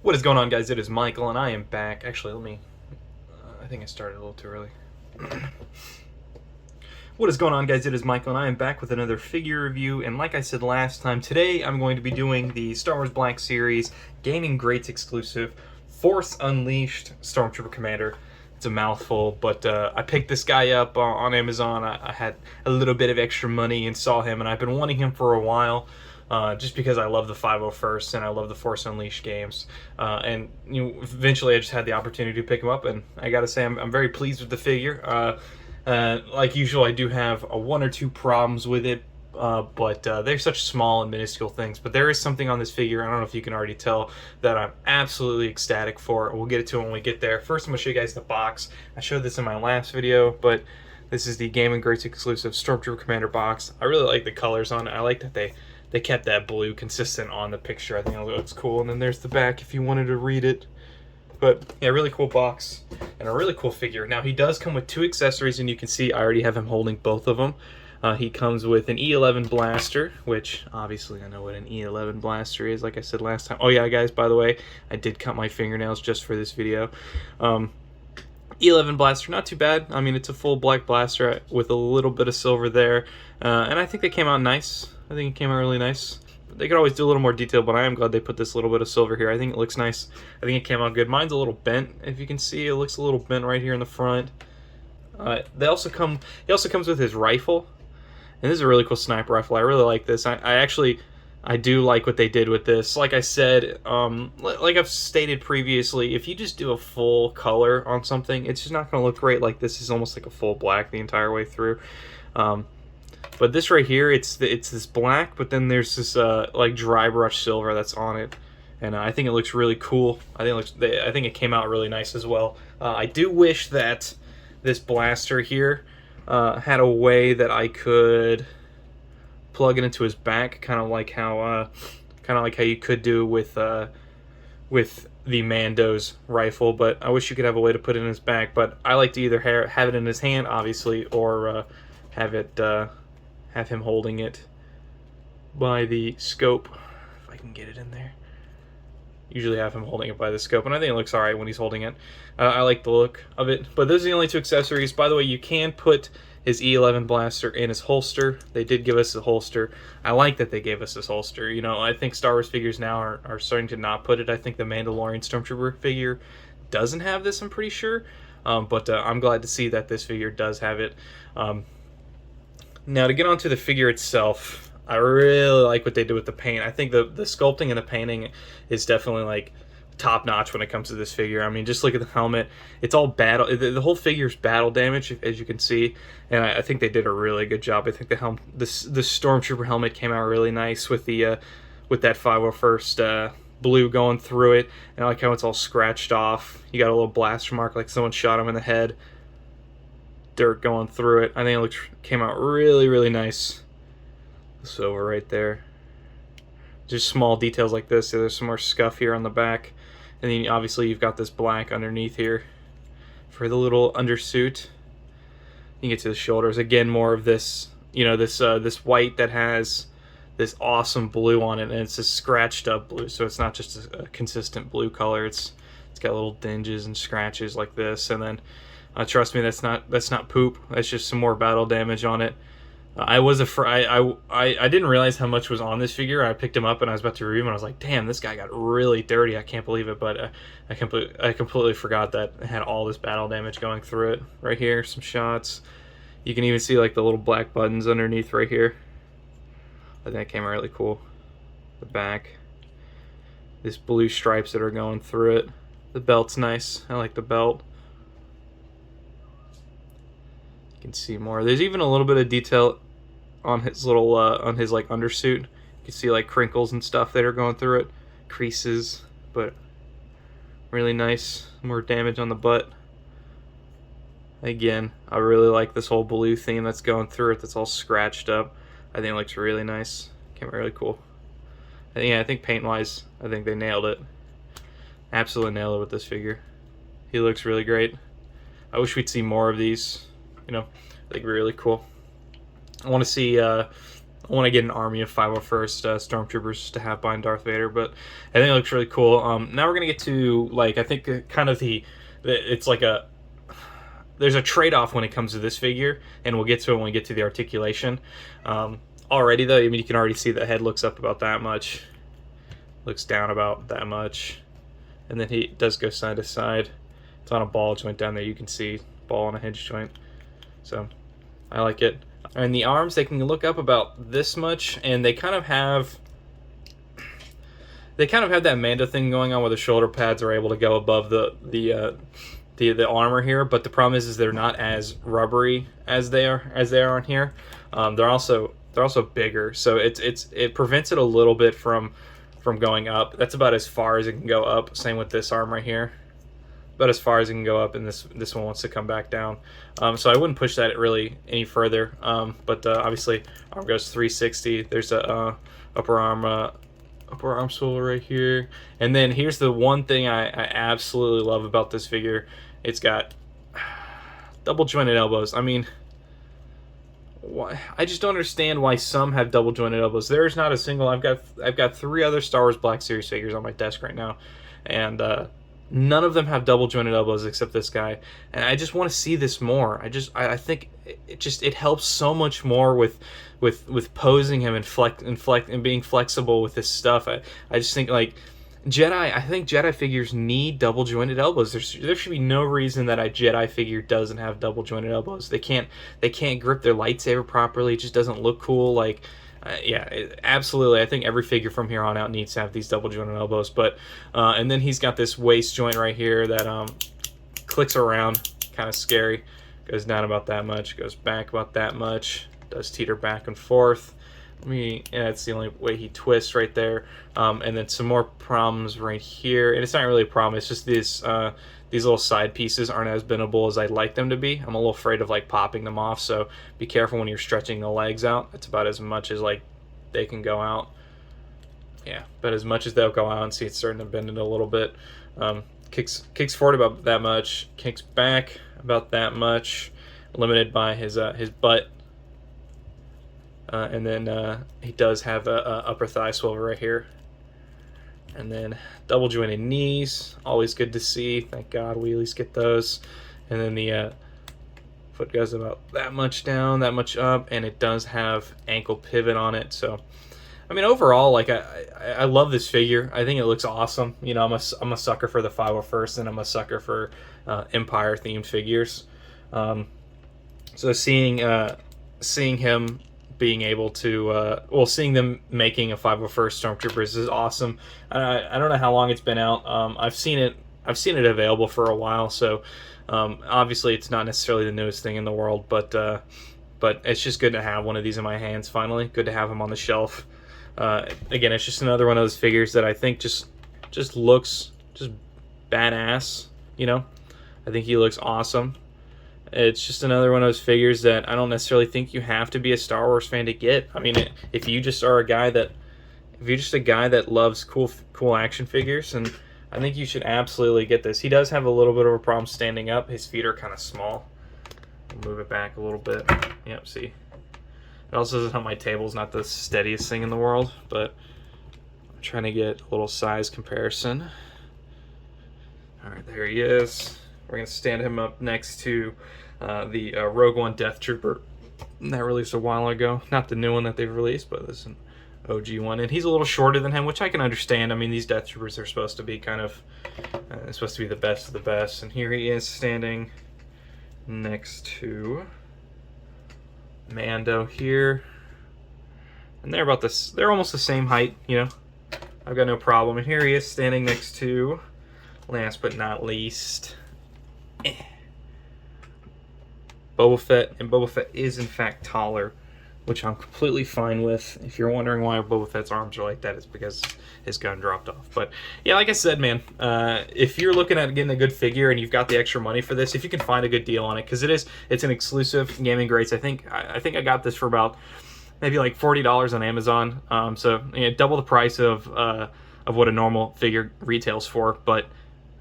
What is going on, guys? It is Michael, and I am back. Actually, let me... I think I started a little too early. What is going on, guys? It is Michael, and I am back with another figure review. And like I said last time, today I'm going to be doing the Star Wars Black Series Gaming Greats exclusive Force Unleashed Stormtrooper Commander. It's a mouthful, but I picked this guy up on Amazon. I had a little bit of extra money and saw him, and I've been wanting him for a while. Just because I love the 501st and I love the Force Unleashed games, and eventually I just had the opportunity to pick him up, and I gotta say I'm very pleased with the figure. Like usual, I do have one or two problems with it, but they're such small and minuscule things. But there is something on this figure, I don't know if you can already tell, that I'm absolutely ecstatic for. We'll get to it when we get there. First, I'm gonna show you guys the box. I showed this in my last video, but this is the Gaming Greats exclusive Stormtrooper Commander box. I really like the colors on it. I like that they kept that blue consistent on the picture. I think it looks cool. And then there's the back if you wanted to read it. But yeah, really cool box and a really cool figure. Now he does come with two accessories, and you can see I already have him holding both of them. He comes with an E11 blaster, which obviously I know what an E11 blaster is, like I said last time. Oh yeah, guys, by the way, I did cut my fingernails just for this video. E11 blaster, not too bad. I mean, it's a full black blaster with a little bit of silver there, and I think they came out nice. I think it came out really nice. They could always do a little more detail, but I am glad they put this little bit of silver here. I think it looks nice. I think it came out good. Mine's a little bent, if you can see. It looks a little bent right here in the front. He also comes with his rifle, and this is a really cool sniper rifle. I really like this. I do like what they did with this. Like I said, like I've stated previously, if you just do a full color on something, it's just not going to look great. Like this is almost like a full black the entire way through. But this right here, it's this black, but then there's this like dry brush silver that's on it, and I think it looks really cool. I think it came out really nice as well. I do wish that this blaster here had a way that I could plug it into his back, kind of like how you could do with the Mando's rifle. But I wish you could have a way to put it in his back. But I like to either have it in his hand, obviously, or have him holding it by the scope, if I can get it in there. Usually have him holding it by the scope, and I think it looks alright when he's holding it. I like the look of it. But those are the only two accessories. By the way, you can put his E11 blaster in his holster. They did give us a holster. I like that they gave us this holster. You know, I think Star Wars figures now are starting to not put it. I think the Mandalorian Stormtrooper figure doesn't have this, I'm pretty sure. But I'm glad to see that this figure does have it. Now, to get onto the figure itself, I really like what they did with the paint. I think the sculpting and the painting is definitely like top notch when it comes to this figure. I mean, just look at the helmet. It's all battle. The whole figure's battle damage, as you can see, and I think they did a really good job. I think the Stormtrooper helmet came out really nice with the with that 501st blue going through it, and I like how it's all scratched off. You got a little blaster mark like someone shot him in the head. Dirt going through it. I think it came out really nice. The silver right there. Just small details like this. So there's some more scuff here on the back, and then obviously you've got this black underneath here for the little undersuit. You get to the shoulders again. More of this, you know, this white that has this awesome blue on it, and it's a scratched up blue, so it's not just a consistent blue color. It's got little dinges and scratches like this, and then. Trust me, that's not poop. That's just some more battle damage on it. I was afraid. I didn't realize how much was on this figure. I picked him up and I was about to review him, and I was like, "Damn, this guy got really dirty. I can't believe it." But I completely forgot that it had all this battle damage going through it. Right here, some shots. You can even see like the little black buttons underneath right here. I think that came out really cool. The back. These blue stripes that are going through it. The belt's nice. I like the belt. You can see more. There's even a little bit of detail on his little on his like undersuit. You can see like crinkles and stuff that are going through it, creases, but really nice. More damage on the butt. Again, I really like this whole blue theme that's going through it. That's all scratched up. I think it looks really nice. Came out really cool. I think paint-wise, I think they nailed it. Absolutely nailed it with this figure. He looks really great. I wish we'd see more of these. You know, I think really cool. I want to see I want to get an army of 501st stormtroopers to have behind Darth Vader, but I think it looks really cool. Now we're gonna get to, like, I think kind of it's like there's a trade-off when it comes to this figure, and we'll get to it when we get to the articulation. Already though, I mean, you can already see the head looks up about that much, looks down about that much, and then he does go side to side. It's on a ball joint down there. You can see ball on a hinge joint, so I like it. And the arms, they can look up about this much, and they kind of have that Mando thing going on where the shoulder pads are able to go above the armor here. But the problem is they're not as rubbery as they are on here. They're also bigger, so it prevents it a little bit from going up. That's about as far as it can go up. Same with this arm right here. About as far as it can go up, and this one wants to come back down. So I wouldn't push that really any further. But obviously, arm goes 360. There's a upper arm swivel right here. And then here's the one thing I absolutely love about this figure. It's got double jointed elbows. I mean, I just don't understand why some have double jointed elbows. There's not a single. I've got 3 other Star Wars Black Series figures on my desk right now, and none of them have double jointed elbows except this guy. And I just want to see this more. I think it helps so much more with posing him and being flexible with this stuff. I just think, like, I think Jedi figures need double jointed elbows. There should be no reason that a Jedi figure doesn't have double jointed elbows. They can't grip their lightsaber properly. It just doesn't look cool. Like, absolutely. I think every figure from here on out needs to have these double jointed elbows. But and then he's got this waist joint right here that clicks around, kind of scary. Goes down about that much. Goes back about that much. Does teeter back and forth. That's the only way he twists right there. And then some more problems right here. And it's not really a problem. It's just these little side pieces aren't as bendable as I'd like them to be. I'm a little afraid of, like, popping them off. So be careful when you're stretching the legs out. That's about as much as, like, they can go out. Yeah, but as much as they'll go out. And see, it's starting to bend it a little bit. Kicks forward about that much. Kicks back about that much. Limited by his butt. And then he does have a upper thigh swivel right here. And then double jointed knees, always good to see. Thank God we at least get those. And then the foot goes about that much down, that much up, and it does have ankle pivot on it. So, I mean, overall, like, I love this figure. I think it looks awesome. You know, I'm a sucker for the 501st, and I'm a sucker for Empire themed figures. So seeing him being able to seeing them making a 501st Stormtroopers is awesome. I don't know how long it's been out. I've seen it available for a while, so obviously it's not necessarily the newest thing in the world, but it's just good to have one of these in my hands finally. Good to have him on the shelf. Again, it's just another one of those figures that I think just looks just badass, you know? I think he looks awesome. It's just another one of those figures that I don't necessarily think you have to be a Star Wars fan to get. I mean, if you just are a guy that loves cool action figures, and I think you should absolutely get this. He does have a little bit of a problem standing up. His feet are kind of small. I'll move it back a little bit. Yep, see. It also doesn't help my table's not the steadiest thing in the world, but I'm trying to get a little size comparison. All right, there he is. We're going to stand him up next to the Rogue One Death Trooper that released a while ago. Not the new one that they've released, but this is an OG one. And he's a little shorter than him, which I can understand. I mean, these Death Troopers are supposed to be kind of, supposed to be the best of the best. And here he is standing next to Mando here. And they're almost the same height, you know. I've got no problem. And here he is standing next to, last but not least, Boba Fett. And Boba Fett is in fact taller, which I'm completely fine with. If you're wondering why Boba Fett's arms are like that, it's because his gun dropped off. But yeah, like I said, man, if you're looking at getting a good figure and you've got the extra money for this, if you can find a good deal on it, because it's an exclusive Gaming Greats. I think I got this for about maybe like $40 on Amazon. So double the price of what a normal figure retails for, but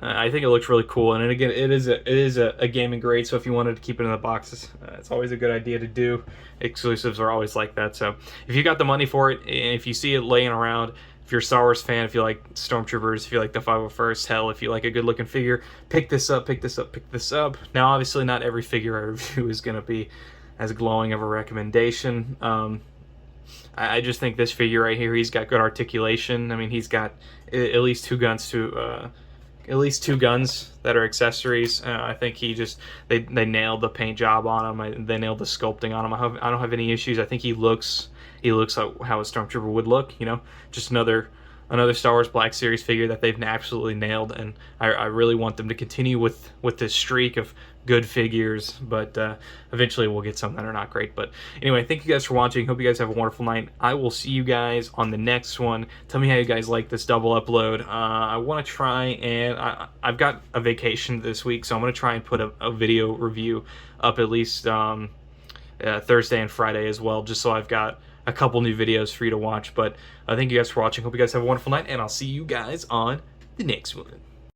I think it looks really cool, and again, it is a gaming grade. So if you wanted to keep it in the boxes, it's always a good idea to do. Exclusives are always like that. So if you got the money for it, and if you see it laying around, if you're a Star Wars fan, if you like Stormtroopers, if you like the 501st, hell, if you like a good looking figure, pick this up, pick this up, pick this up. Now, obviously, not every figure I review is going to be as glowing of a recommendation. I just think this figure right here, he's got good articulation. I mean, he's got at least two guns that are accessories. I think they nailed the paint job on him. They nailed the sculpting on him. I don't have any issues. I think he looks like how a Stormtrooper would look. You know, just another Star Wars Black Series figure that they've absolutely nailed, and I really want them to continue with this streak of good figures, but eventually we'll get some that are not great. But anyway, thank you guys for watching. Hope you guys have a wonderful night. I will see you guys on the next one. Tell me how you guys like this double upload. I want to try, and I've got a vacation this week, so I'm going to try and put a video review up at least Thursday and Friday as well, just so I've got a couple new videos for you to watch. But thank you guys for watching. Hope you guys have a wonderful night, and I'll see you guys on the next one.